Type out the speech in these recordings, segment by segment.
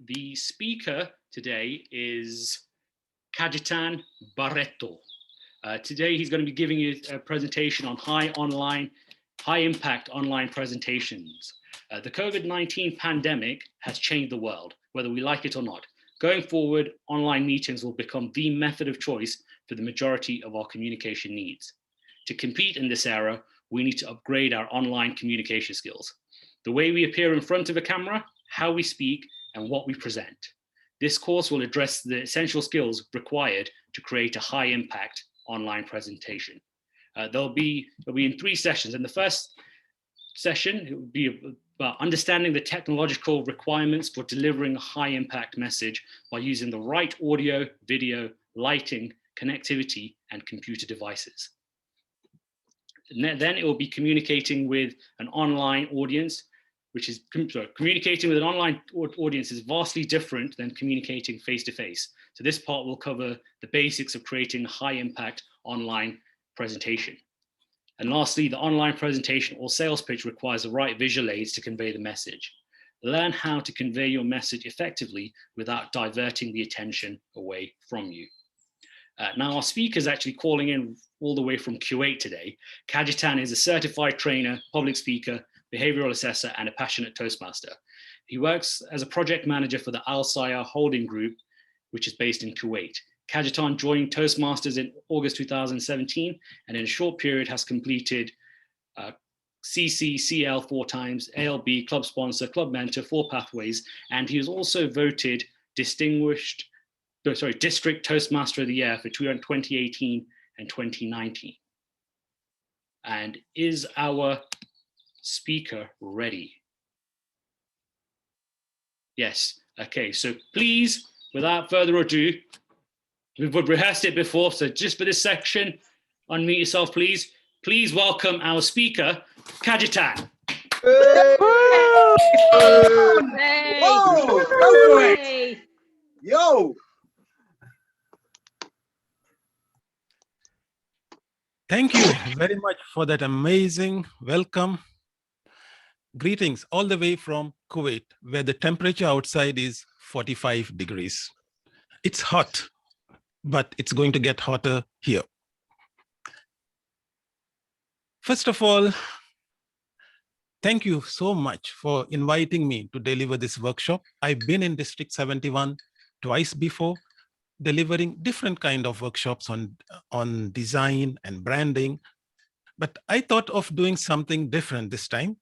The speaker today is Cajetan Baretto. Today he's going to be giving you a presentation on high impact online presentations. The COVID-19 pandemic has changed the world, whether we like it or not. Going forward, online meetings will become the method of choice for the majority of our communication needs. To compete in this era, we need to upgrade our online communication skills. The way we appear in front of a camera, how we speak, and what we present. This course will address the essential skills required to create a high impact online presentation. They'll be in 3 sessions. In the first session, it will be about understanding the technological requirements for delivering a high impact message by using the right audio, video, lighting, connectivity, and computer devices. Then it will be communicating with an online audience, which is communicating with an online audience is vastly different than communicating face-to-face. So this part will cover the basics of creating a high impact online presentation. And lastly, the online presentation or sales pitch requires the right visual aids to convey the message. Learn how to convey your message effectively without diverting the attention away from you. Now our speaker is actually calling in all the way from Kuwait today. Cajetan is a certified trainer, public speaker, behavioral assessor, and a passionate Toastmaster. He works as a project manager for the Al Sayar Holding Group, which is based in Kuwait. Cajetan joined Toastmasters in August 2017, and in a short period has completed CC, 4 times, ALB, club sponsor, club mentor, 4 pathways, and he was also voted District Toastmaster of the Year for 2018 and 2019. And is our speaker ready? Yes. Okay, so please, without further ado, we've rehearsed it before, so just for this section, unmute yourself, please. Please welcome our speaker, Cajetan. Yo! Thank you very much for that amazing welcome. Greetings all the way from Kuwait, where the temperature outside is 45 degrees. It's hot, but it's going to get hotter here. First of all, thank you so much for inviting me to deliver this workshop. I've been in District 71 twice before, delivering different kind of workshops on design and branding. But I thought of doing something different this time.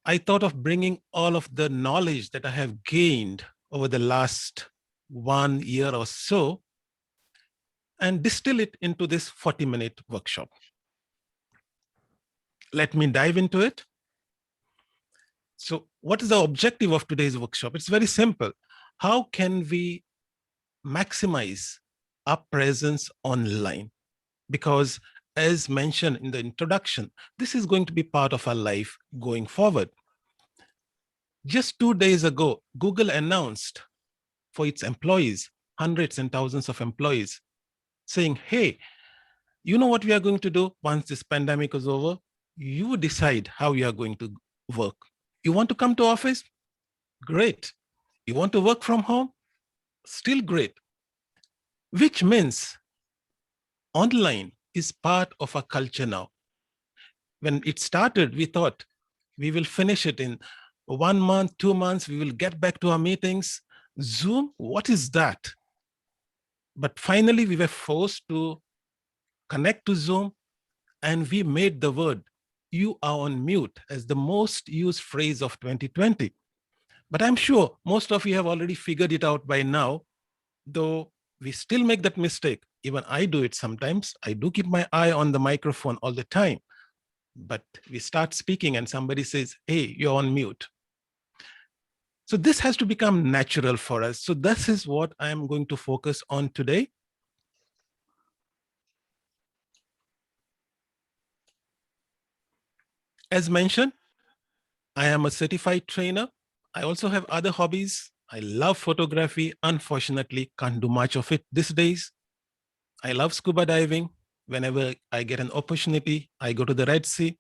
I thought of bringing all of the knowledge that I have gained over the last 1 year or so and distill it into this 40-minute workshop. Let me dive into it. So what is the objective of today's workshop? It's very simple. How can we maximize our presence online? Because as mentioned in the introduction, this is going to be part of our life going forward. Just 2 days ago, Google announced for its employees, hundreds and thousands of employees, saying, hey, you know what we are going to do once this pandemic is over? You decide how you are going to work. You want to come to office? Great. You want to work from home? Still great. Which means online is part of our culture now. When it started, we thought we will finish it in 1 month, 2 months, we will get back to our meetings. Zoom, what is that? But finally, we were forced to connect to Zoom, and we made the word, you are on mute, as the most used phrase of 2020. But I'm sure most of you have already figured it out by now, though we still make that mistake. Even I do it sometimes. I do keep my eye on the microphone all the time. But we start speaking and somebody says, hey, you're on mute. So this has to become natural for us. So this is what I'm going to focus on today. As mentioned, I am a certified trainer. I also have other hobbies. I love photography. Unfortunately, can't do much of it these days. I love scuba diving. Whenever I get an opportunity, I go to the Red Sea.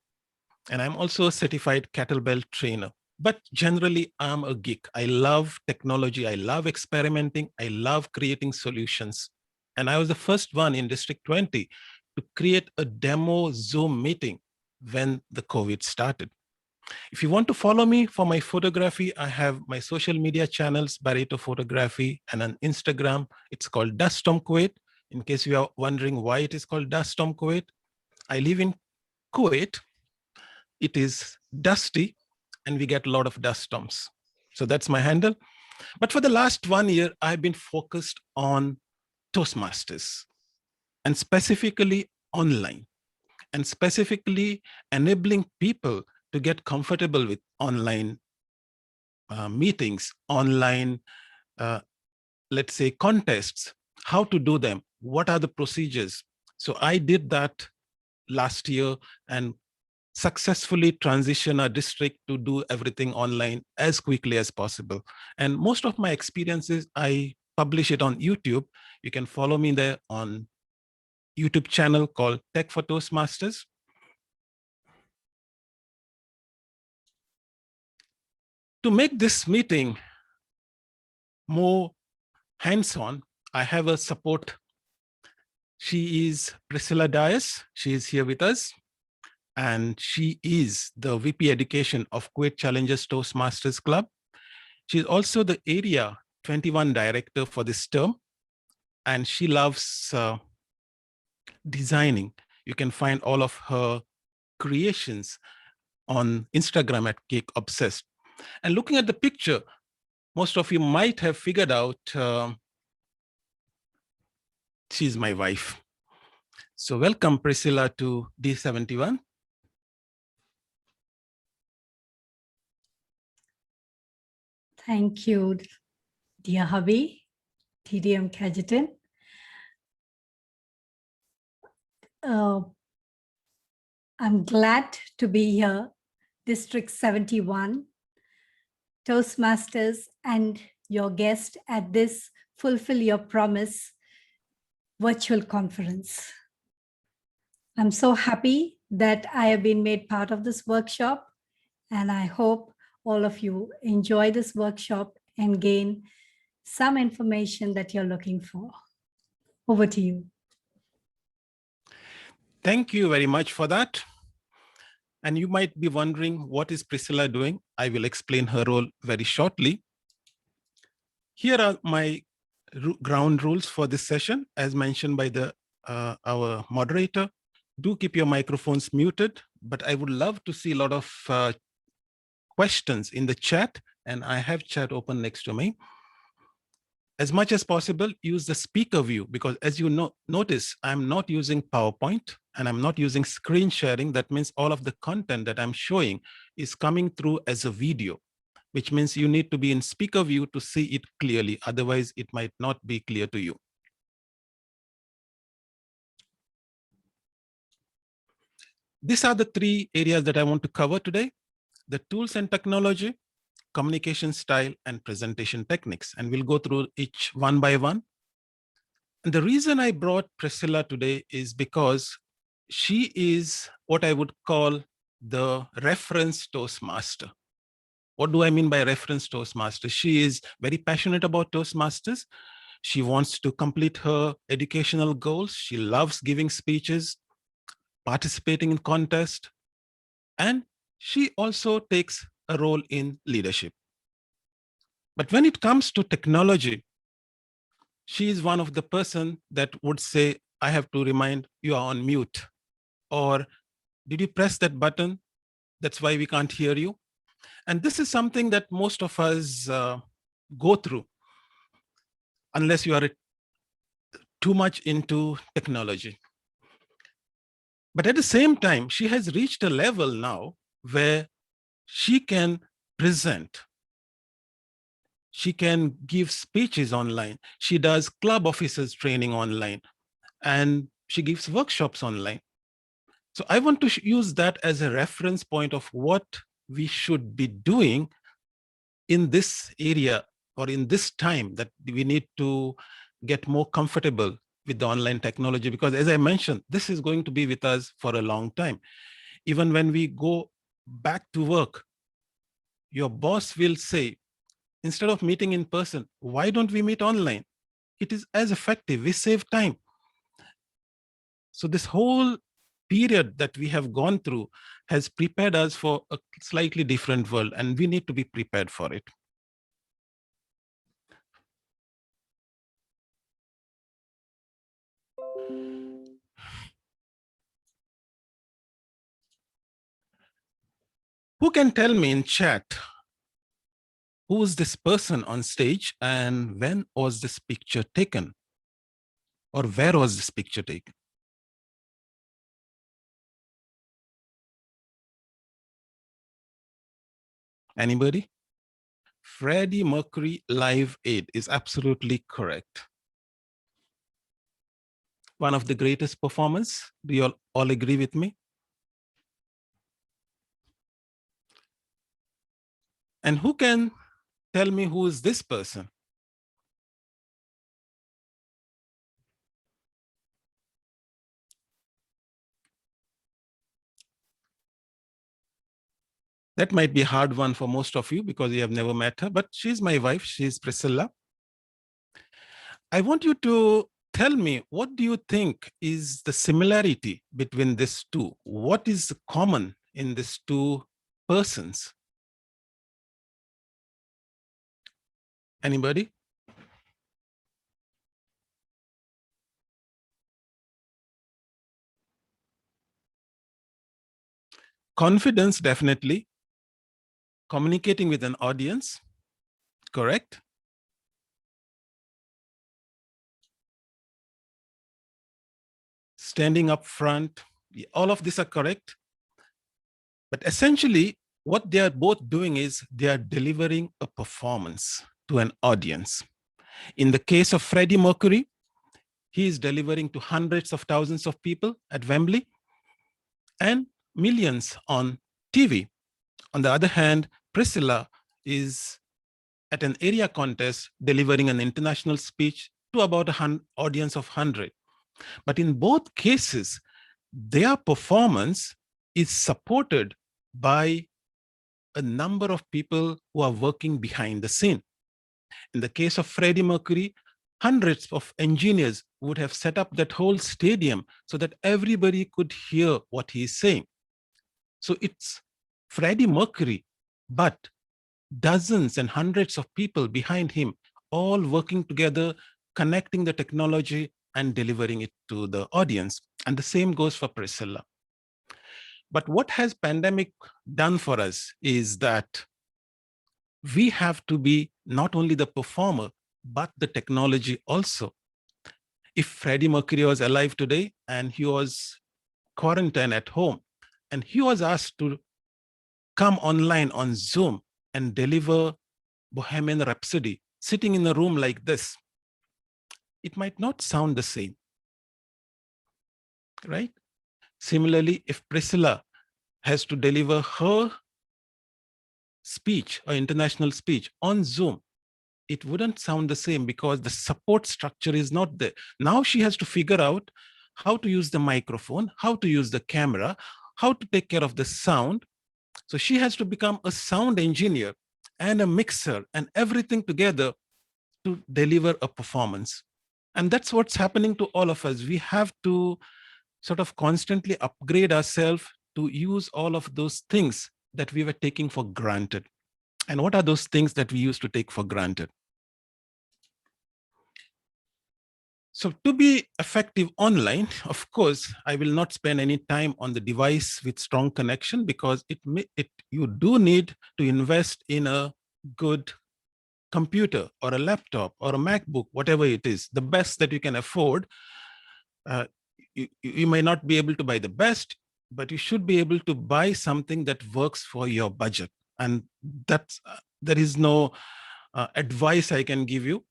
And I'm also a certified kettlebell trainer. But generally, I'm a geek. I love technology. I love experimenting. I love creating solutions. And I was the first one in District 20 to create a demo Zoom meeting when the COVID started. If you want to follow me for my photography, I have my social media channels, Baretto Photography, and on Instagram, it's called Dust Storm Kuwait. In case you are wondering why it is called Dust Storm Kuwait, I live in Kuwait. It is dusty and we get a lot of dust storms. So that's my handle. But for the last 1 year, I've been focused on Toastmasters and specifically online, and specifically enabling people to get comfortable with online meetings, online, let's say, contests, how to do them, what are the procedures. So I did that last year and successfully transition our district to do everything online as quickly as possible. And most of my experiences, I publish it on YouTube. You can follow me there on YouTube channel called Tech for Toastmasters. To make this meeting more hands-on, I have a support. She is Priscilla Dias. She is here with us. And she is the VP Education of Kuwait Challengers Toastmasters Club. She's also the Area 21 Director for this term, and she loves designing. You can find all of her creations on Instagram at Cake Obsessed. And looking at the picture, most of you might have figured out she's my wife. So welcome, Priscilla, to D71. Thank you, dear hubby, TDM Cajetan. I'm glad to be here, District 71, Toastmasters, and your guest at this Fulfill Your Promise virtual conference. I'm so happy that I have been made part of this workshop, and I hope all of you enjoy this workshop and gain some information that you're looking for. Over to you. Thank you very much for that. And you might be wondering, what is Priscilla doing? I will explain her role very shortly. Here are my ground rules for this session, as mentioned by our moderator. Do keep your microphones muted, but I would love to see a lot of questions in the chat, and I have chat open next to me. As much as possible, use the speaker view, because as you notice, I'm not using PowerPoint and I'm not using screen sharing. That means all of the content that I'm showing is coming through as a video, which means you need to be in speaker view to see it clearly. Otherwise, it might not be clear to you. These are the three areas that I want to cover today: the tools and technology, communication style, and presentation techniques. And we'll go through each one by one. And the reason I brought Priscilla today is because she is what I would call the reference Toastmaster. What do I mean by reference Toastmaster? She is very passionate about Toastmasters. She wants to complete her educational goals. She loves giving speeches, participating in contests, and she also takes a role in leadership. But when it comes to technology, she is one of the person that would say, I have to remind you are on mute, or did you press that button? That's why we can't hear you. And this is something that most of us go through, unless you are too much into technology. But at the same time, she has reached a level now where she can present. She can give speeches online. She does club officers training online, and she gives workshops online. So I want to use that as a reference point of what we should be doing in this area, or in this time that we need to get more comfortable with the online technology, because as I mentioned, this is going to be with us for a long time. Even when we go back to work, your boss will say, instead of meeting in person, why don't we meet online? It is as effective. We save time. So this whole period that we have gone through has prepared us for a slightly different world, and we need to be prepared for it. Who can tell me in chat, who is this person on stage and when was this picture taken? Or where was this picture taken? Anybody? Freddie Mercury Live Aid is absolutely correct. One of the greatest performers. Do you all agree with me? And who can tell me who is this person? That might be a hard one for most of you because you have never met her, but she's my wife. She's Priscilla. I want you to tell me, what do you think is the similarity between these two? What is common in these two persons? Anybody? Confidence, definitely. Communicating with an audience, correct? Standing up front, all of these are correct. But essentially, what they are both doing is they are delivering a performance to an audience. In the case of Freddie Mercury, he is delivering to hundreds of thousands of people at Wembley and millions on TV. On the other hand, Priscilla is at an area contest delivering an international speech to about an audience of 100. But in both cases, their performance is supported by a number of people who are working behind the scene. In the case of Freddie Mercury, hundreds of engineers would have set up that whole stadium so that everybody could hear what he's saying. So it's Freddie Mercury, but dozens and hundreds of people behind him, all working together, connecting the technology and delivering it to the audience. And the same goes for Priscilla. But what has pandemic done for us is that we have to be not only the performer, but the technology also. If Freddie Mercury was alive today and he was quarantined at home, and he was asked to come online on Zoom and deliver Bohemian Rhapsody, sitting in a room like this, it might not sound the same, right? Similarly, if Priscilla has to deliver her speech or international speech on Zoom, it wouldn't sound the same because the support structure is not there. Now she has to figure out how to use the microphone, how to use the camera, how to take care of the sound. So she has to become a sound engineer and a mixer and everything together to deliver a performance. And that's what's happening to all of us. We have to sort of constantly upgrade ourselves to use all of those things that we were taking for granted. And what are those things that we used to take for granted? So to be effective online, of course, I will not spend any time on the device with strong connection because you do need to invest in a good computer or a laptop or a MacBook, whatever it is, the best that you can afford. You may not be able to buy the best, but you should be able to buy something that works for your budget. And there is no advice I can give you.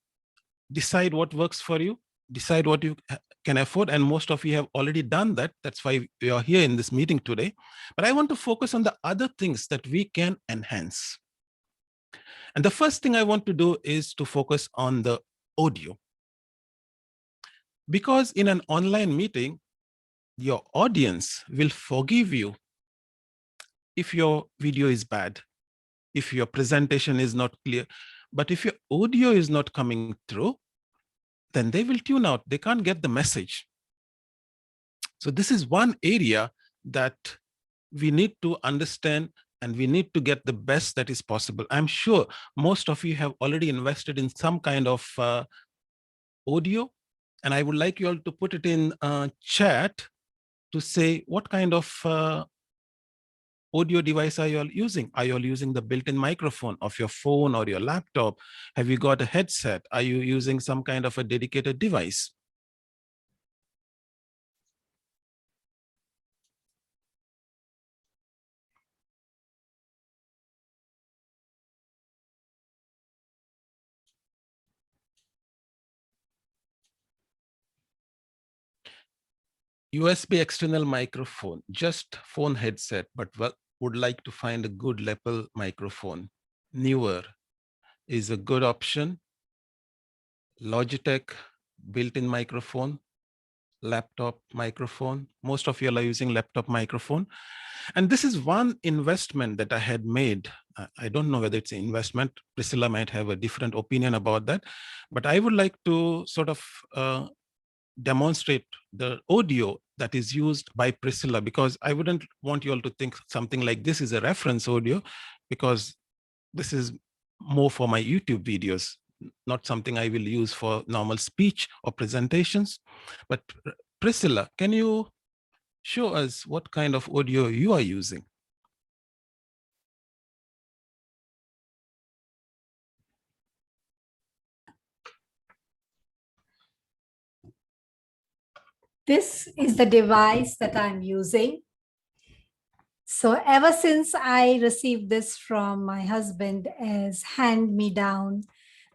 Decide what works for you, decide what you can afford. And most of you have already done that. That's why we are here in this meeting today. But I want to focus on the other things that we can enhance. And the first thing I want to do is to focus on the audio. Because in an online meeting, your audience will forgive you if your video is bad, if your presentation is not clear. But if your audio is not coming through, then they will tune out. They can't get the message. So this is one area that we need to understand, and we need to get the best that is possible. I'm sure most of you have already invested in some kind of audio, and I would like you all to put it in chat to say what kind of audio device are you all using. Are you all using the built-in microphone of your phone or your laptop? Have you got a headset? Are you using some kind of a dedicated device? USB external microphone, just phone headset, but would like to find a good lapel microphone. Newer is a good option. Logitech built-in microphone, laptop microphone. Most of you are using laptop microphone. And this is one investment that I had made. I don't know whether it's an investment. Priscilla might have a different opinion about that, but I would like to sort of demonstrate the audio that is used by Priscilla, because I wouldn't want you all to think something like this is a reference audio, because this is more for my YouTube videos, not something I will use for normal speech or presentations. But Priscilla, can you show us what kind of audio you are using? This is the device that I'm using. So ever since I received this from my husband as hand-me-down,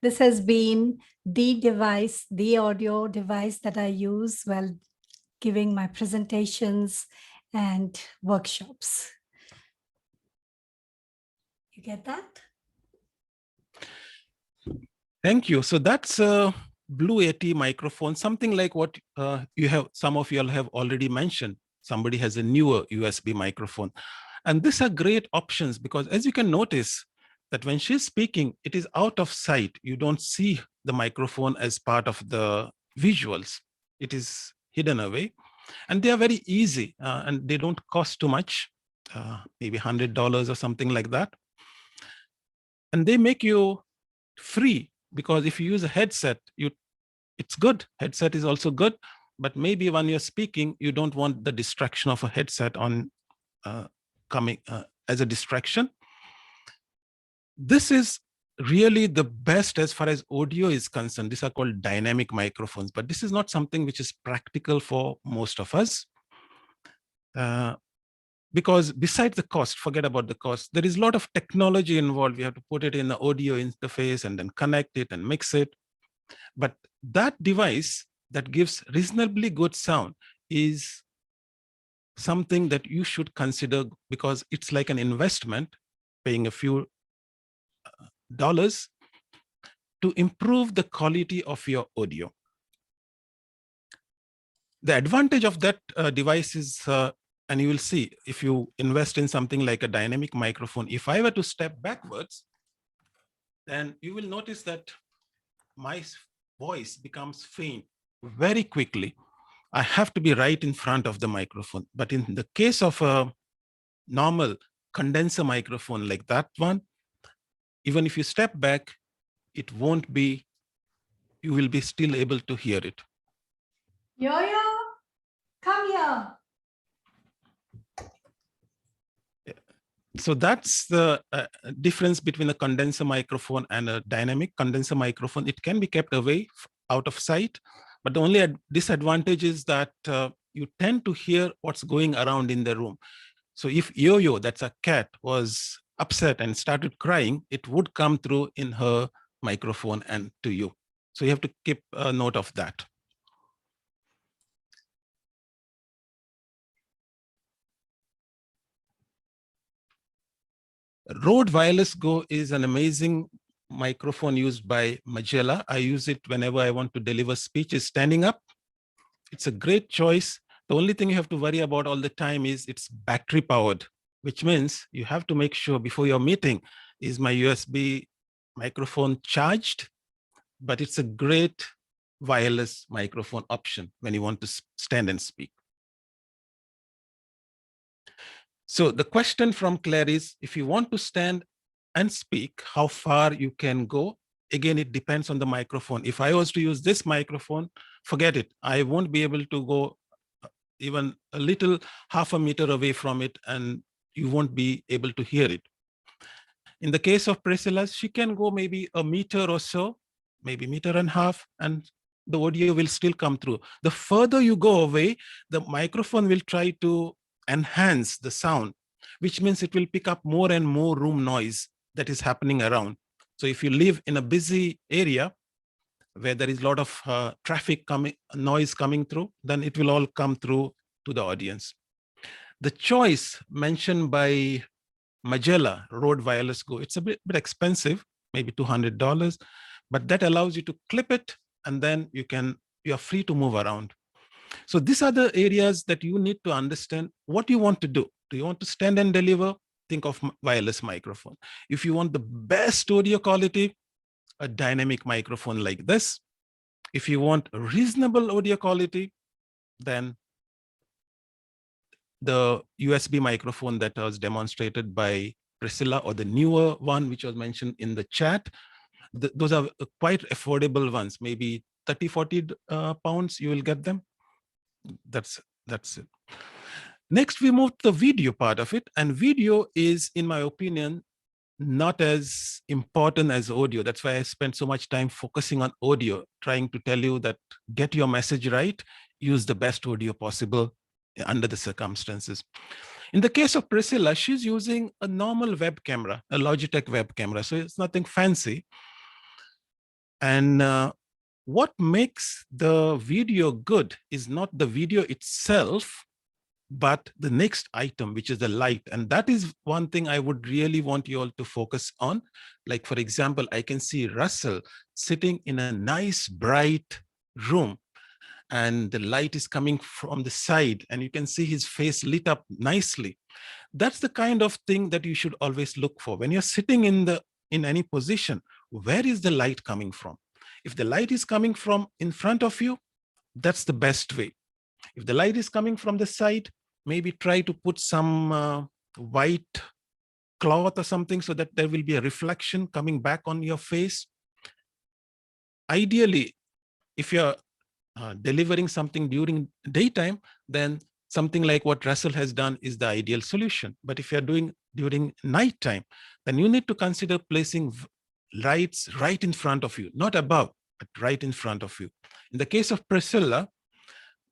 this has been the device, the audio device that I use while giving my presentations and workshops. You get that? Thank you. So that's a Blue AT microphone, something like what you have, some of you all have already mentioned. Somebody has a newer USB microphone. And these are great options, because as you can notice that when she's speaking, it is out of sight. You don't see the microphone as part of the visuals. It is hidden away. And they are very easy and they don't cost too much, maybe $100 or something like that. And they make you free, because if you use a headset, it's good. Headset is also good, but maybe when you're speaking, you don't want the distraction of a headset on coming as a distraction. This is really the best as far as audio is concerned. These are called dynamic microphones, but this is not something which is practical for most of us. Because besides the cost, forget about the cost, there is a lot of technology involved. We have to put it in the audio interface and then connect it and mix it. But that device that gives reasonably good sound is something that you should consider, because it's like an investment, paying a few dollars to improve the quality of your audio. The advantage of that device is, and you will see if you invest in something like a dynamic microphone, if I were to step backwards, then you will notice that my voice becomes faint very quickly. I have to be right in front of the microphone. But in the case of a normal condenser microphone like that one, even if you step back, it won't be, you will be still able to hear it. Yo-yo, come here. So that's the difference between a condenser microphone and a dynamic condenser microphone. It can be kept away out of sight, but the only disadvantage is that you tend to hear what's going around in the room. So if Yo-Yo, that's a cat, was upset and started crying, it would come through in her microphone and to you. So you have to keep a note of that. Rode Wireless Go is an amazing microphone used by Magella. I use it whenever I want to deliver speeches standing up. It's a great choice. The only thing you have to worry about all the time is it's battery powered, which means you have to make sure before your meeting, is my USB microphone charged? But it's a great wireless microphone option when you want to stand and speak. So the question from Claire is, if you want to stand and speak, how far you can go? Again, it depends on the microphone. If I was to use this microphone, forget it. I won't be able to go even a little half a meter away from it, and you won't be able to hear it. In the case of Priscilla, she can go maybe a meter or so, maybe meter and a half, and the audio will still come through. The further you go away, the microphone will try to enhance the sound, which means it will pick up more and more room noise that is happening around. So if you live in a busy area where there is a lot of traffic noise coming through, then it will all come through to the audience. The choice mentioned by Magella Rode Wireless Go, it's a bit expensive, maybe $200, but that allows you to clip it, and then you're free to move around. So these are the areas that you need to understand what you want to do. Do you want to stand and deliver? Think of wireless microphone. If you want the best audio quality, a dynamic microphone like this. If you want a reasonable audio quality, then the USB microphone that was demonstrated by Priscilla, or the newer one which was mentioned in the chat, those are quite affordable ones, maybe 30, 40 pounds, you will get them. That's it. Next, we move to the video part of it. And video is, in my opinion, not as important as audio. That's why I spent so much time focusing on audio, trying to tell you that get your message right, use the best audio possible under the circumstances. In the case of Priscilla, she's using a normal web camera, a Logitech web camera. So it's nothing fancy. And what makes the video good is not the video itself, but the next item, which is the light. And that is one thing I would really want you all to focus on. Like, for example, I can see Russell sitting in a nice, bright room, and the light is coming from the side, and you can see his face lit up nicely. That's the kind of thing that you should always look for. When you're sitting in any position, where is the light coming from? If the light is coming from in front of you, that's the best way. If the light is coming from the side, maybe try to put some white cloth or something so that there will be a reflection coming back on your face. Ideally, if you're delivering something during daytime, then something like what Russell has done is the ideal solution. But if you're doing during nighttime, then you need to consider placing lights right in front of you, not above, but right in front of you. In the case of Priscilla,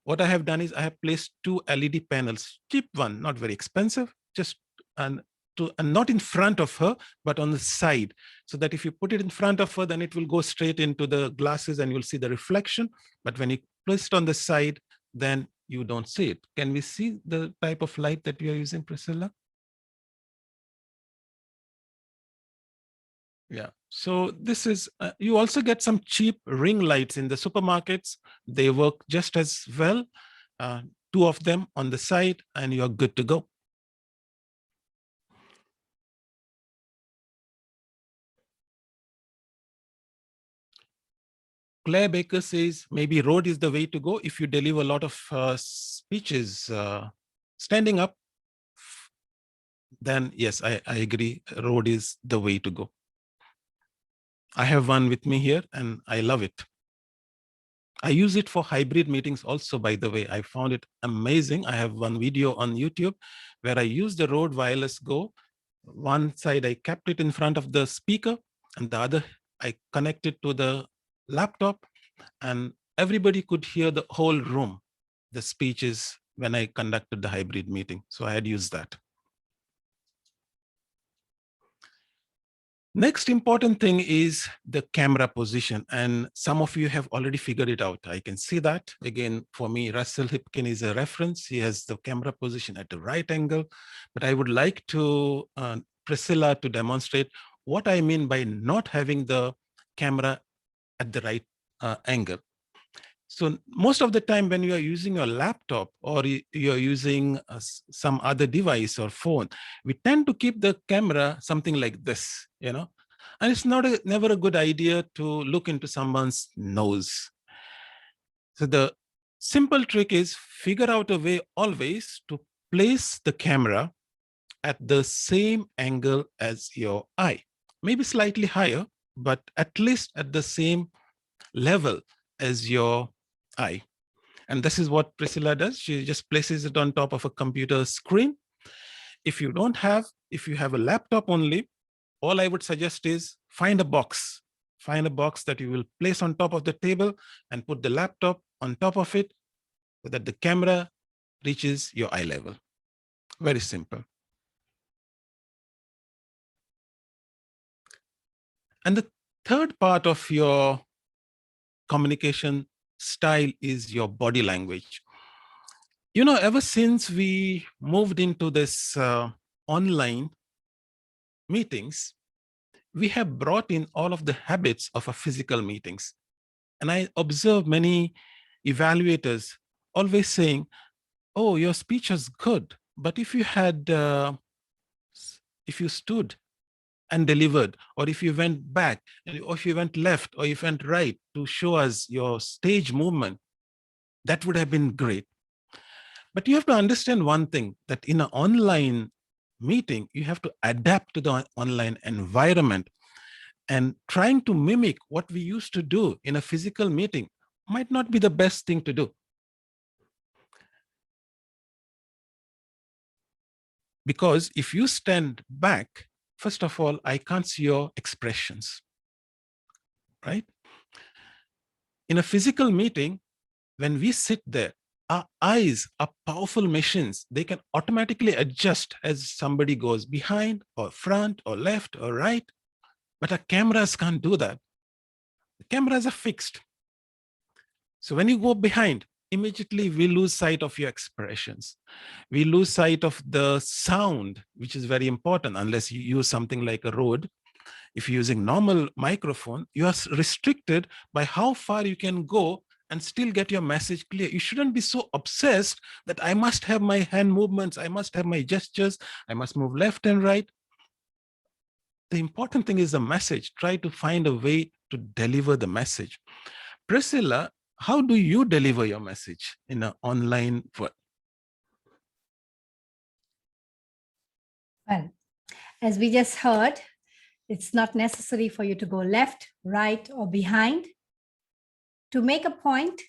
what I have done is I have placed 2 LED panels, cheap one, not very expensive, just and not in front of her, but on the side, so that if you put it in front of her, then it will go straight into the glasses and you'll see the reflection. But when you place it on the side, then you don't see it. Can we see the type of light that you are using, Priscilla? Yeah, so this is, you also get some cheap ring lights in the supermarkets. They work just as well. 2 of them on the side, and you're good to go. Claire Baker says, maybe Rode is the way to go if you deliver a lot of speeches standing up. Then yes, I agree, Rode is the way to go. I have one with me here and I love it. I use it for hybrid meetings also, by the way. I found it amazing. I have one video on YouTube where I use the Rode Wireless Go. One side I kept it in front of the speaker, and the other I connected to the laptop, and everybody could hear the whole room, the speeches, when I conducted the hybrid meeting. So I had used that. Next important thing is the camera position, and some of you have already figured it out. I can see that. Again, for me, Russell Hipkin is a reference. He has the camera position at the right angle, but I would like to Priscilla to demonstrate what I mean by not having the camera at the right angle. So most of the time when you are using your laptop or you're using some other device or phone, we tend to keep the camera something like this, and it's never a good idea to look into someone's nose. So the simple trick is figure out a way always to place the camera at the same angle as your eye, maybe slightly higher, but at least at the same level as your eye. And this is what Priscilla does. She just places it on top of a computer screen. If you have a laptop only, all I would suggest is find a box. Find a box that you will place on top of the table and put the laptop on top of it so that the camera reaches your eye level. Very simple. And the third part of your communication style is your body language. Ever since we moved into this online meetings, we have brought in all of the habits of our physical meetings. And I observe many evaluators always saying, oh, your speech is good, but if you stood and delivered, or if you went back, or if you went left, or if you went right to show us your stage movement, that would have been great. But you have to understand one thing, that in an online meeting, you have to adapt to the online environment. And trying to mimic what we used to do in a physical meeting might not be the best thing to do. Because if you stand back, first of all, I can't see your expressions, right? In a physical meeting, when we sit there, our eyes are powerful machines. They can automatically adjust as somebody goes behind or front or left or right. But our cameras can't do that. The cameras are fixed. So when you go behind, immediately we lose sight of your expressions. We lose sight of the sound, which is very important, unless you use something like a Rode. If you're using normal microphone, you are restricted by how far you can go and still get your message clear. You shouldn't be so obsessed that I must have my hand movements, I must have my gestures, I must move left and right. The important thing is the message. Try to find a way to deliver the message. Priscilla, how do you deliver your message in an online world? Well, as we just heard, it's not necessary for you to go left, right, or behind. To make a point,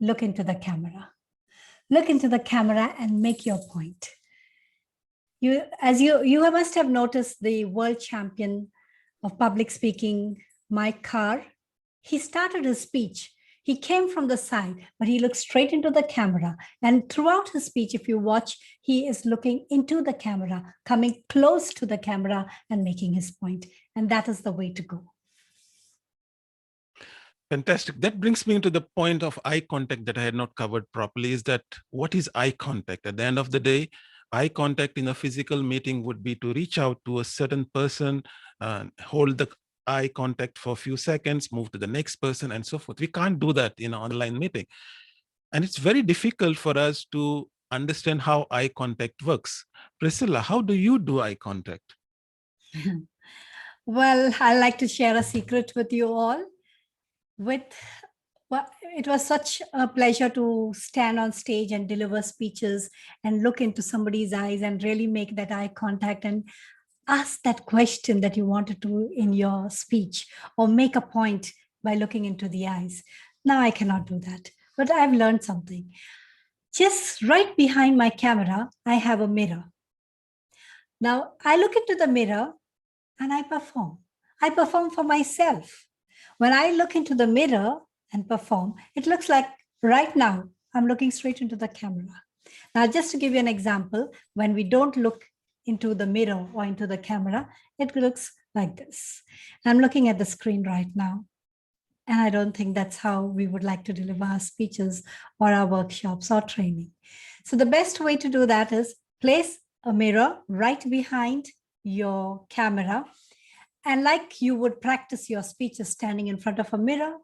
look into the camera. Look into the camera and make your point. You must have noticed the world champion of public speaking, Mike Carr. He started his speech. He came from the side, but he looked straight into the camera. And throughout his speech, if you watch, he is looking into the camera, coming close to the camera and making his point. And that is the way to go. Fantastic. That brings me to the point of eye contact that I had not covered properly. Is that what is eye contact? At the end of the day, eye contact in a physical meeting would be to reach out to a certain person, hold the eye contact for a few seconds, move to the next person, and so forth. We can't do that in an online meeting. And it's very difficult for us to understand how eye contact works. Priscilla, how do you do eye contact? Well, I'd like to share a secret with you all. It was such a pleasure to stand on stage and deliver speeches and look into somebody's eyes and really make that eye contact and ask that question that you wanted to in your speech, or make a point by looking into the eyes. Now I cannot do that, but I've learned something. Just right behind my camera, I have a mirror. Now I look into the mirror and I perform. I perform for myself. When I look into the mirror and perform, it looks like right now I'm looking straight into the camera. Now, just to give you an example, when we don't look into the mirror or into the camera, it looks like this. I'm looking at the screen right now. And I don't think that's how we would like to deliver our speeches or our workshops or training. So the best way to do that is place a mirror right behind your camera. And like you would practice your speeches standing in front of a mirror,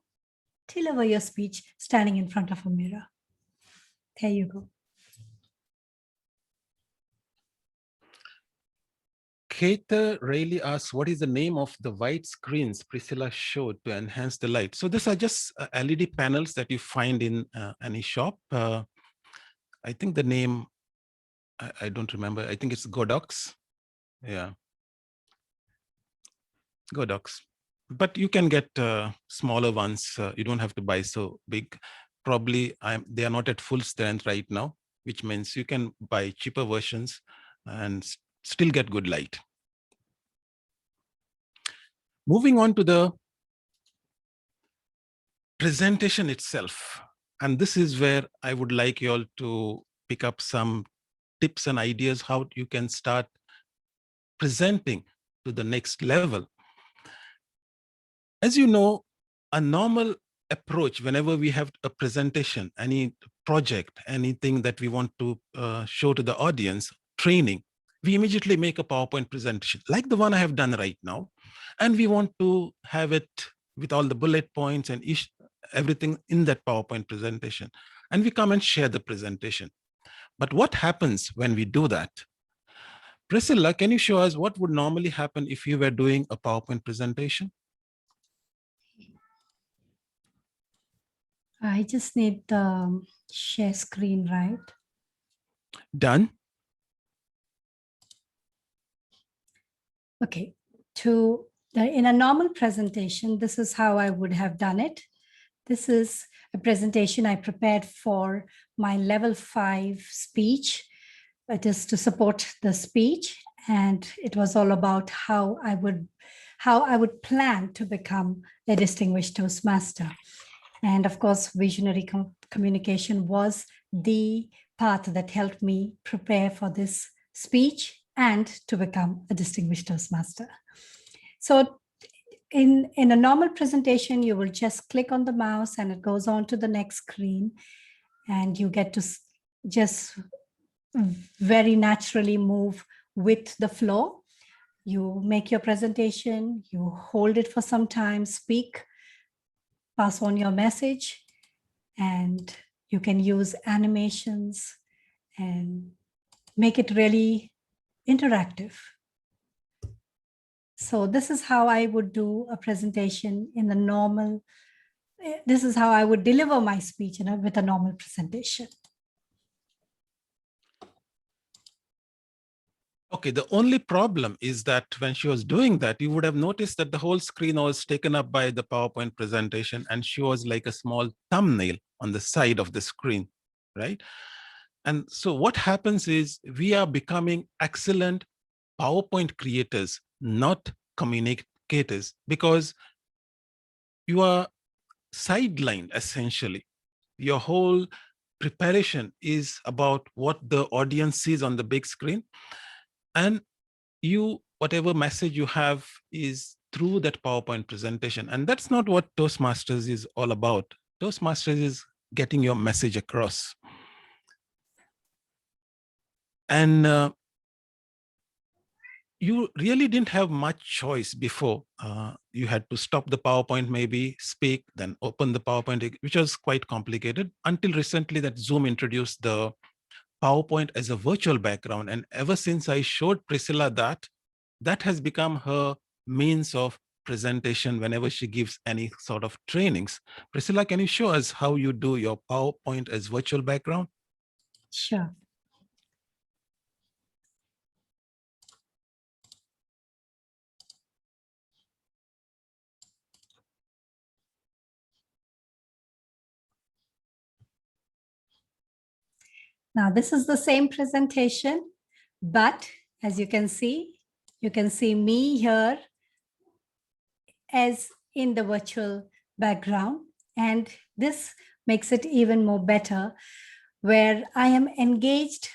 deliver your speech standing in front of a mirror. There you go. Kate Rayleigh asks, what is the name of the white screens Priscilla showed to enhance the light? So these are just LED panels that you find in any shop. I think the name, I don't remember. I think it's Godox. Yeah. Godox. But you can get smaller ones. You don't have to buy so big. Probably they are not at full strength right now, which means you can buy cheaper versions and still get good light. Moving on to the presentation itself. And this is where I would like you all to pick up some tips and ideas how you can start presenting to the next level. As you know, a normal approach whenever we have a presentation, any project, anything that we want to show to the audience, training, we immediately make a PowerPoint presentation like the one I have done right now. And we want to have it with all the bullet points and everything in that PowerPoint presentation. And we come and share the presentation. But what happens when we do that? Priscilla, can you show us what would normally happen if you were doing a PowerPoint presentation? I just need the share screen, right? Done. Okay, in a normal presentation, this is how I would have done it. This is a presentation I prepared for my level 5 speech. It is to support the speech, and it was all about how I would plan to become a distinguished Toastmaster. And of course, visionary communication was the path that helped me prepare for this speech and to become a distinguished Toastmaster. So in a normal presentation, you will just click on the mouse and it goes on to the next screen, and you get to just very naturally move with the flow. You make your presentation, you hold it for some time, speak, pass on your message, and you can use animations and make it really interactive. So this is how I would do a presentation in the normal, this is how I would deliver my speech with a normal presentation. Okay, the only problem is that when she was doing that, you would have noticed that the whole screen was taken up by the PowerPoint presentation, and she was like a small thumbnail on the side of the screen, right? And so what happens is we are becoming excellent PowerPoint creators, not communicators, because you are sidelined essentially. Your whole preparation is about what the audience sees on the big screen. And whatever message you have is through that PowerPoint presentation. And that's not what Toastmasters is all about. Toastmasters is getting your message across. And you really didn't have much choice before. You had to stop the PowerPoint, maybe speak, then open the PowerPoint, which was quite complicated until recently that Zoom introduced the PowerPoint as a virtual background. And ever since I showed Priscilla that has become her means of presentation whenever she gives any sort of trainings. Priscilla, can you show us how you do your PowerPoint as virtual background? Sure. Now, this is the same presentation, but as you can see me here as in the virtual background. And this makes it even more better, where I am engaged.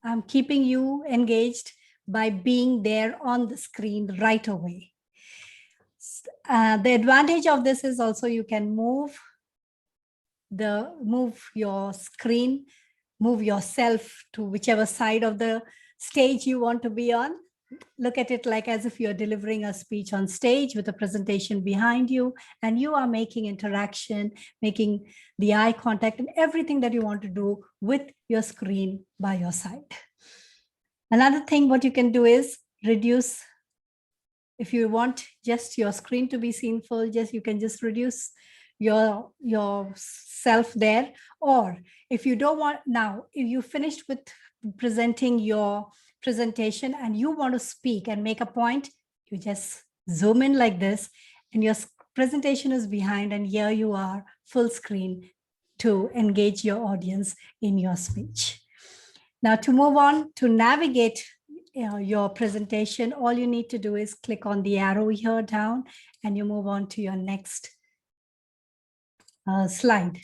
I'm keeping you engaged by being there on the screen right away. The advantage of this is also you can move your screen, move yourself to whichever side of the stage you want to be on. look at it like as if you're delivering a speech on stage with a presentation behind you, and you are making interaction, making the eye contact and everything that you want to do with your screen by your side. Another thing, what you can do is reduce. If you want just your screen to be seen full, you can just reduce yourself there. Or if you don't want, now, if you finished with presenting your presentation and you want to speak and make a point, you just zoom in like this, and your presentation is behind, and here you are full screen to engage your audience in your speech. Now, to move on to navigate your presentation, all you need to do is click on the arrow here down, and you move on to your next slide.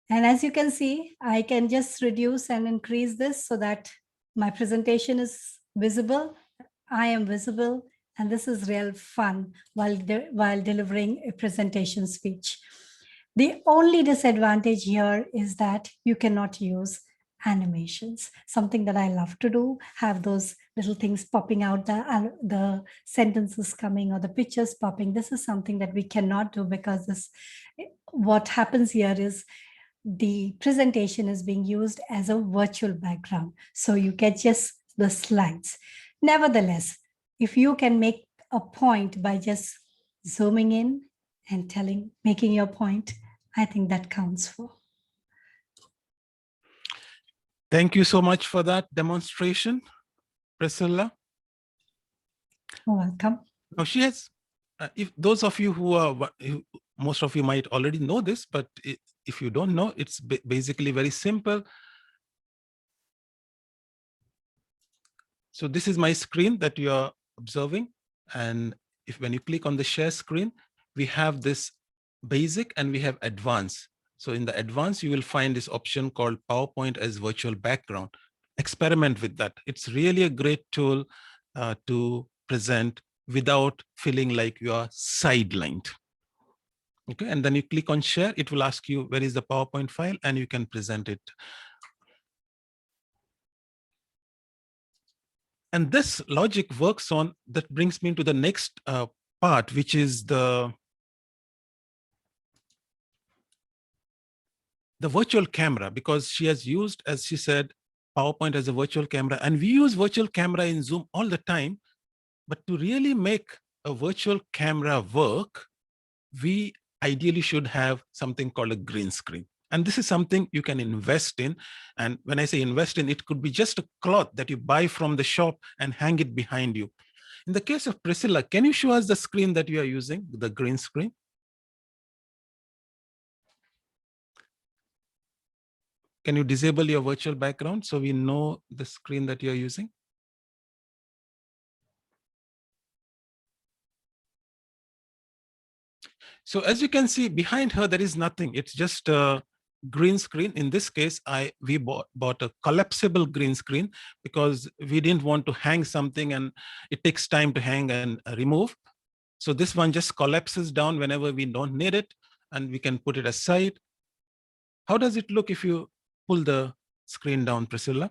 And as you can see, I can just reduce and increase this so that my presentation is visible, I am visible, and this is real fun while delivering a presentation speech. The only disadvantage here is that you cannot use animations, something that I love to do, have those little things popping out, the sentences coming or the pictures popping. This is something that we cannot do because what happens here is the presentation is being used as a virtual background. So you get just the slides. Nevertheless, if you can make a point by just zooming in and making your point, I think that counts for. Thank you so much for that demonstration, Priscilla. You're welcome. Now she has, if those of you most of you might already know this, but if you don't know, it's basically very simple. So this is my screen that you are observing. And when you click on the share screen, we have this basic and we have advanced. So in the advanced, you will find this option called PowerPoint as virtual background. Experiment with that. It's really a great tool to present without feeling like you are sidelined. Okay, and then you click on share, it will ask you where is the PowerPoint file, and you can present it. And this logic works on, that brings me to the next part, which is the virtual camera, because she has used, as she said, PowerPoint as a virtual camera, and we use virtual camera in Zoom all the time. But to really make a virtual camera work, we ideally should have something called a green screen. And this is something you can invest in. And when I say invest in, it could be just a cloth that you buy from the shop and hang it behind you. In the case of Priscilla, can you show us the screen that you are using, the green screen? Can you disable your virtual background so we know the screen that you're using? So as you can see behind her, there is nothing. It's just a green screen. In this case, we bought a collapsible green screen because we didn't want to hang something and it takes time to hang and remove. So this one just collapses down whenever we don't need it, and we can put it aside. How does it look if you pull the screen down, Priscilla?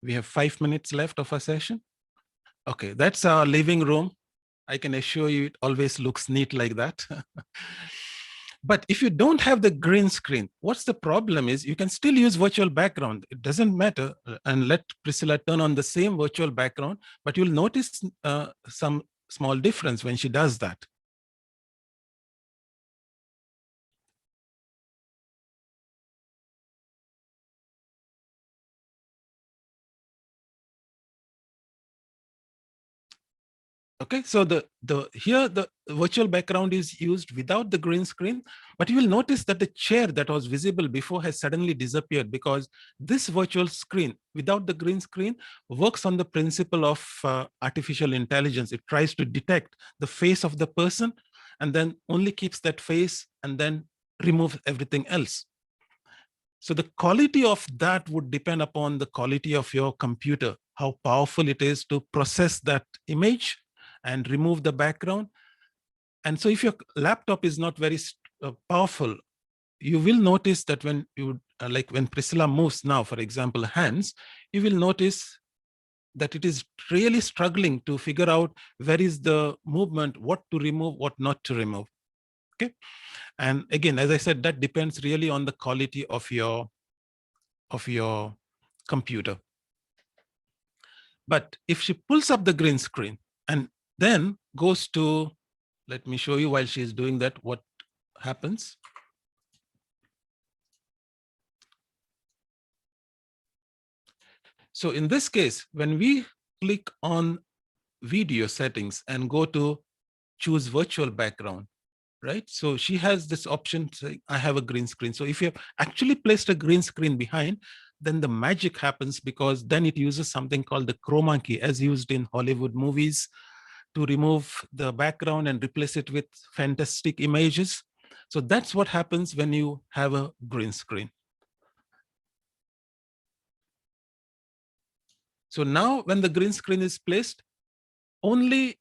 We have 5 minutes left of our session. Okay, that's our living room. I can assure you it always looks neat like that. But if you don't have the green screen, what's the problem is you can still use virtual background. It doesn't matter. And let Priscilla turn on the same virtual background, but you'll notice some small difference when she does that. Okay, so here the virtual background is used without the green screen, but you will notice that the chair that was visible before has suddenly disappeared because this virtual screen without the green screen works on the principle of artificial intelligence. It tries to detect the face of the person and then only keeps that face and then remove everything else. So the quality of that would depend upon the quality of your computer, how powerful it is to process that image and remove the background. And so if your laptop is not very powerful, you will notice that when you, like when Priscilla moves now, for example, hands, you will notice that it is really struggling to figure out where is the movement, what to remove, what not to remove. Okay. And again, as I said, that depends really on the quality of your computer. But if she pulls up the green screen and then goes to, let me show you while she's doing that, what happens. So in this case, when we click on video settings and go to choose virtual background, right? So she has this option saying, I have a green screen. So if you have actually placed a green screen behind, then the magic happens, because then it uses something called the chroma key, as used in Hollywood movies, to remove the background and replace it with fantastic images. So that's what happens when you have a green screen. So now when the green screen is placed, only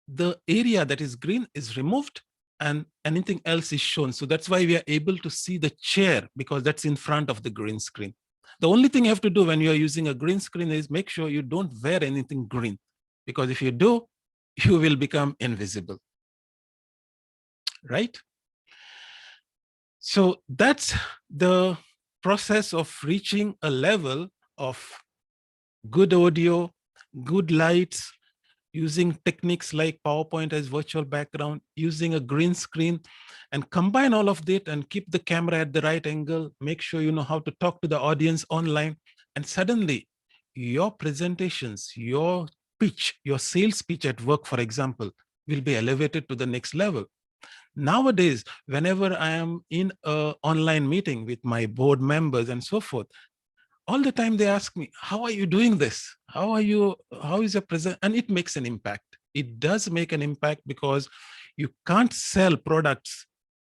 the area that is green is removed and anything else is shown. So that's why we are able to see the chair, because that's in front of the green screen. The only thing you have to do when you're using a green screen is make sure you don't wear anything green, because if you do, you will become invisible, right? So that's the process of reaching a level of good audio, good lights, using techniques like PowerPoint as virtual background, using a green screen, and combine all of that and keep the camera at the right angle, make sure you know how to talk to the audience online, and suddenly your presentations, your pitch, your sales pitch at work, for example, will be elevated to the next level. Nowadays, whenever I am in an online meeting with my board members and so forth, all the time they ask me, how are you doing this? How is your present? And it makes an impact. It does make an impact, because you can't sell products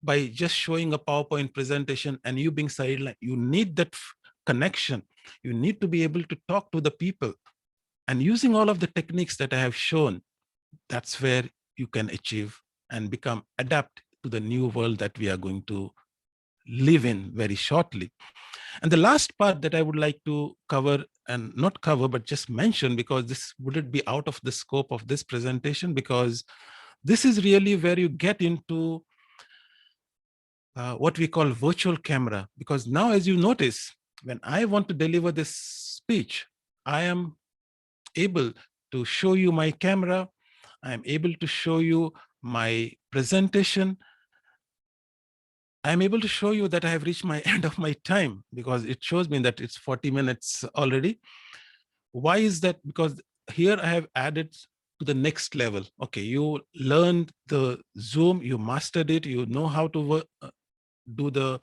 by just showing a PowerPoint presentation and you being sidelined. You need that connection. You need to be able to talk to the people. And using all of the techniques that I have shown, that's where you can achieve and adapt to the new world that we are going to live in very shortly. And the last part that I would like to cover, and not cover, but just mention, because this wouldn't be out of the scope of this presentation, because this is really where you get into what we call virtual camera. Because now, as you notice, when I want to deliver this speech, I am able to show you my camera. I'm able to show you my presentation. I'm able to show you that I have reached my end of my time, because it shows me that it's 40 minutes already. Why is that? Because here I have added to the next level. Okay, you learned the Zoom, you mastered it, you know how to do the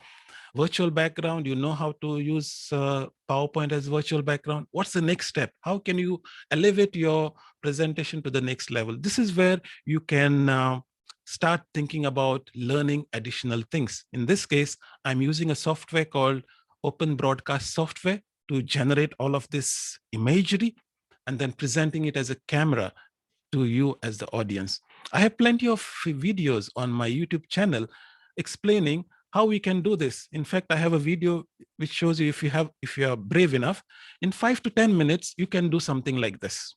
virtual background, you know how to use PowerPoint as virtual background. What's the next step? How can you elevate your presentation to the next level? This is where you can start thinking about learning additional things. In this case, I'm using a software called Open Broadcast Software to generate all of this imagery and then presenting it as a camera to you as the audience. I have plenty of videos on my YouTube channel explaining how we can do this. In fact, I have a video which shows you, if you are brave enough, in 5 to 10 minutes, you can do something like this.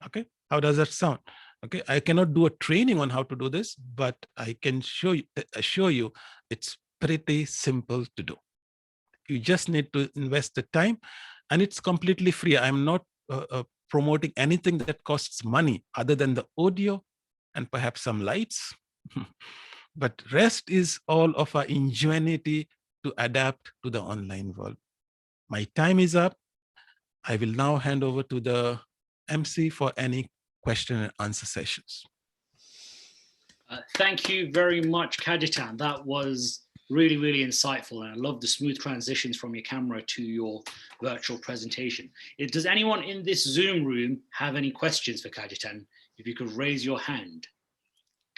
Okay, how does that sound? Okay, I cannot do a training on how to do this, but I can assure you it's pretty simple to do. You just need to invest the time, and it's completely free. I'm not promoting anything that costs money other than the audio and perhaps some lights. But rest is all of our ingenuity to adapt to the online world. My time is up. I will now hand over to the MC for any question and answer sessions. Thank you very much, Cajetan. That was really, really insightful. And I love the smooth transitions from your camera to your virtual presentation. Does anyone in this Zoom room have any questions for Cajetan? If you could raise your hand.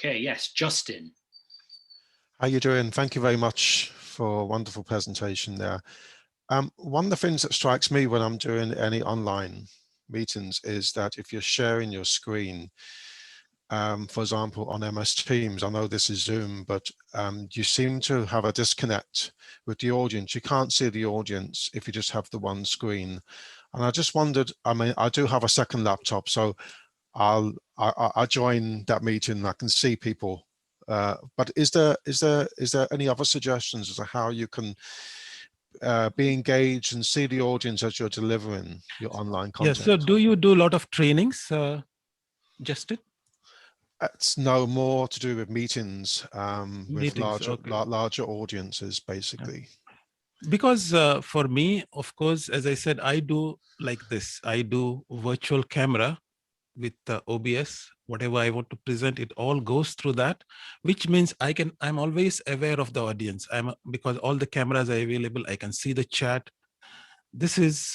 Okay, yes, Justin. How you doing? Thank you very much for a wonderful presentation there. One of the things that strikes me when I'm doing any online meetings is that if you're sharing your screen, For example, on MS Teams, I know this is Zoom, but you seem to have a disconnect with the audience. You can't see the audience if you just have the one screen. And I just wondered, I mean, I do have a second laptop, so I join that meeting. I can see people, but is there any other suggestions as to how you can be engaged and see the audience as you're delivering your online content? Yes. So do you do a lot of trainings, Justin? It's no more to do with meetings, with Meetings, larger audiences, basically. Because for me, of course, as I said, I do like this. I do virtual camera with OBS. Whatever I want to present, it all goes through that, which means I'm always aware of the audience. Because all the cameras are available, I can see the chat. This is,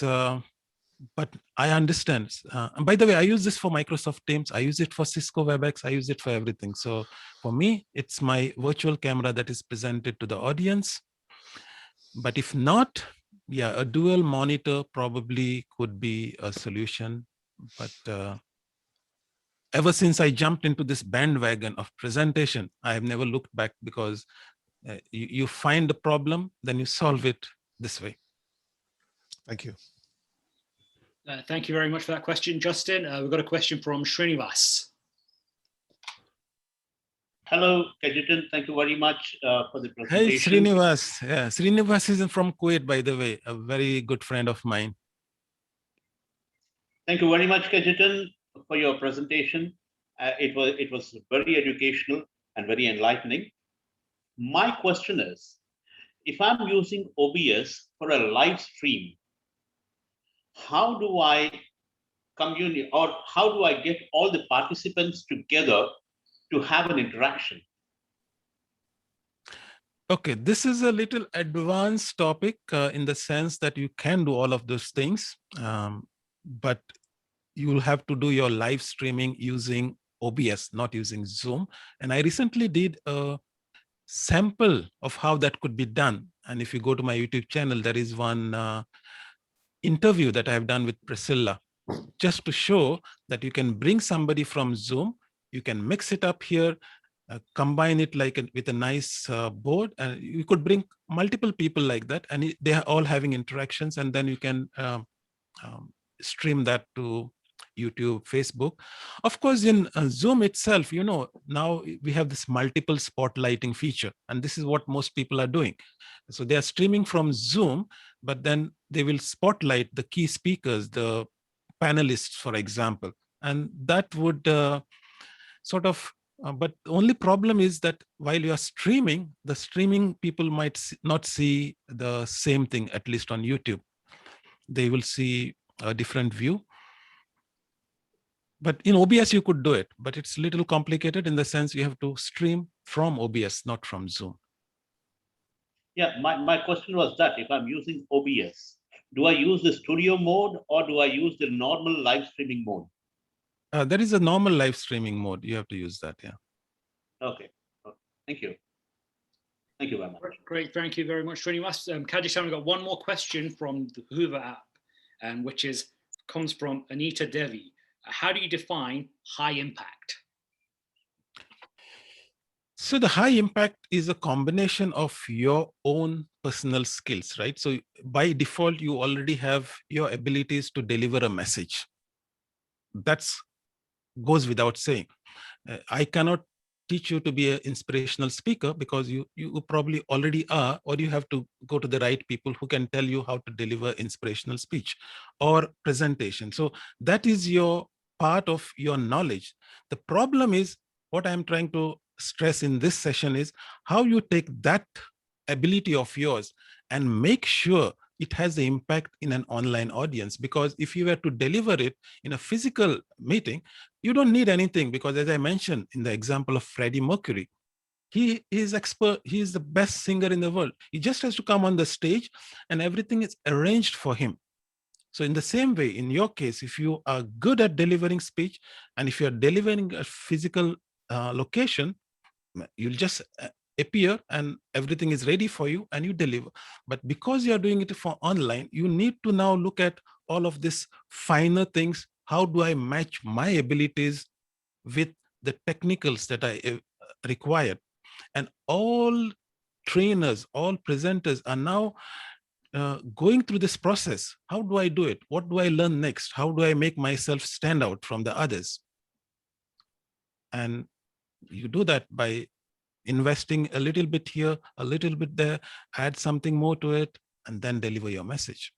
but I understand. And by the way, I use this for Microsoft Teams. I use it for Cisco WebEx. I use it for everything. So for me, it's my virtual camera that is presented to the audience. But if not, yeah, a dual monitor probably could be a solution. But ever since I jumped into this bandwagon of presentation, I have never looked back, because you find the problem, then you solve it this way. Thank you. Thank you very much for that question, Justin. We've got a question from Srinivas. Hello, Cajetan. Thank you very much for the Hey, presentation. Srinivas. Yeah, Srinivas is from Kuwait, by the way, a very good friend of mine. Thank you very much, Cajetan, for your presentation. It was very educational and very enlightening. My question is, if I'm using OBS for a live stream, how do I communicate, or how do I get all the participants together to have an interaction? Okay, this is a little advanced topic in the sense that you can do all of those things, but you will have to do your live streaming using OBS, not using Zoom. And I recently did a sample of how that could be done. And if you go to my YouTube channel, there is one interview that I have done with Priscilla, just to show that you can bring somebody from Zoom, you can mix it up here, combine it with a nice board, and you could bring multiple people like that, and they are all having interactions, and then you can stream that to YouTube, Facebook. Of course, in Zoom itself, now we have this multiple spotlighting feature, and this is what most people are doing. So they are streaming from Zoom, but then they will spotlight the key speakers, the panelists, for example, and that would sort of, but the only problem is that while you are streaming, the streaming people might not see the same thing, at least on YouTube. They will see a different view. But in OBS, you could do it, but it's a little complicated in the sense you have to stream from OBS, not from Zoom. Yeah, my question was that if I'm using OBS, do I use the studio mode or do I use the normal live streaming mode? There is a normal live streaming mode. You have to use that, yeah. Okay, thank you. Thank you very much. Great, thank you very much, Srinivas. Cajetan, we've got one more question from the Hoover app, which comes from Anita Devi. How do you define high impact? So the high impact is a combination of your own personal skills, right? So by default, you already have your abilities to deliver a message. That goes without saying. I cannot teach you to be an inspirational speaker because you probably already are, or you have to go to the right people who can tell you how to deliver inspirational speech or presentation. So that is your part of your knowledge. The problem is, what I'm trying to stress in this session is how you take that ability of yours and make sure it has the impact in an online audience. Because if you were to deliver it in a physical meeting, you don't need anything, because as I mentioned in the example of Freddie Mercury, he is expert, he is the best singer in the world. He just has to come on the stage and everything is arranged for him. So in the same way, in your case, if you are good at delivering speech, and if you're delivering a physical location, you'll just appear and everything is ready for you and you deliver. But because you're doing it for online, you need to now look at all of this finer things. How do I match my abilities with the technicals that I required. And all trainers, all presenters are now going through this process. How do I do it? What do I learn next? How do I make myself stand out from the others? And you do that by investing a little bit here, a little bit there, add something more to it, and then deliver your message.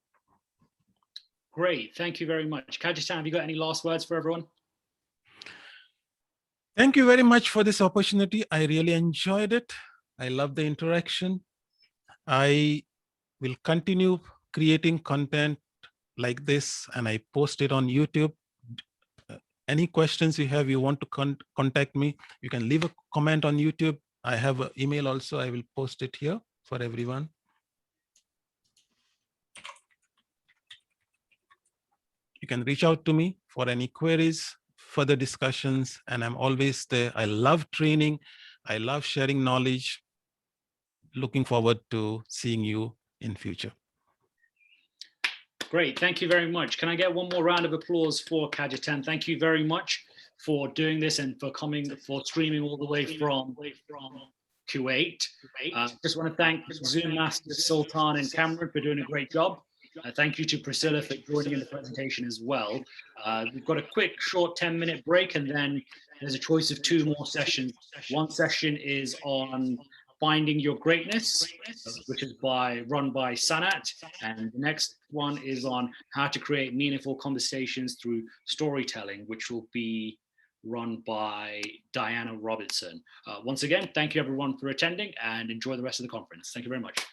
Great, thank you very much. Cajetan, have you got any last words for everyone? Thank you very much for this opportunity. I really enjoyed it. I love the interaction. I will continue creating content like this, and I post it on YouTube. Any questions you have, you want to contact me, you can leave a comment on YouTube. I have an email also. I will post it here for everyone. You can reach out to me for any queries, further discussions, and I'm always there. I love training. I love sharing knowledge. Looking forward to seeing you in future. Great, thank you very much. Can I get one more round of applause for Cajetan? Thank you very much for doing this and for streaming all the way from Kuwait. Just want to thank Zoom Masters Sultan and Cameron for doing a great job. Thank you to Priscilla for joining in the presentation as well. We've got a quick, short 10-minute break, and then there's a choice of 2 more sessions. One session is on Finding Your Greatness, which is run by Sanat, and the next one is on how to create meaningful conversations through storytelling, which will be run by Diana Robertson. Once again, thank you everyone for attending, and enjoy the rest of the conference. Thank you very much.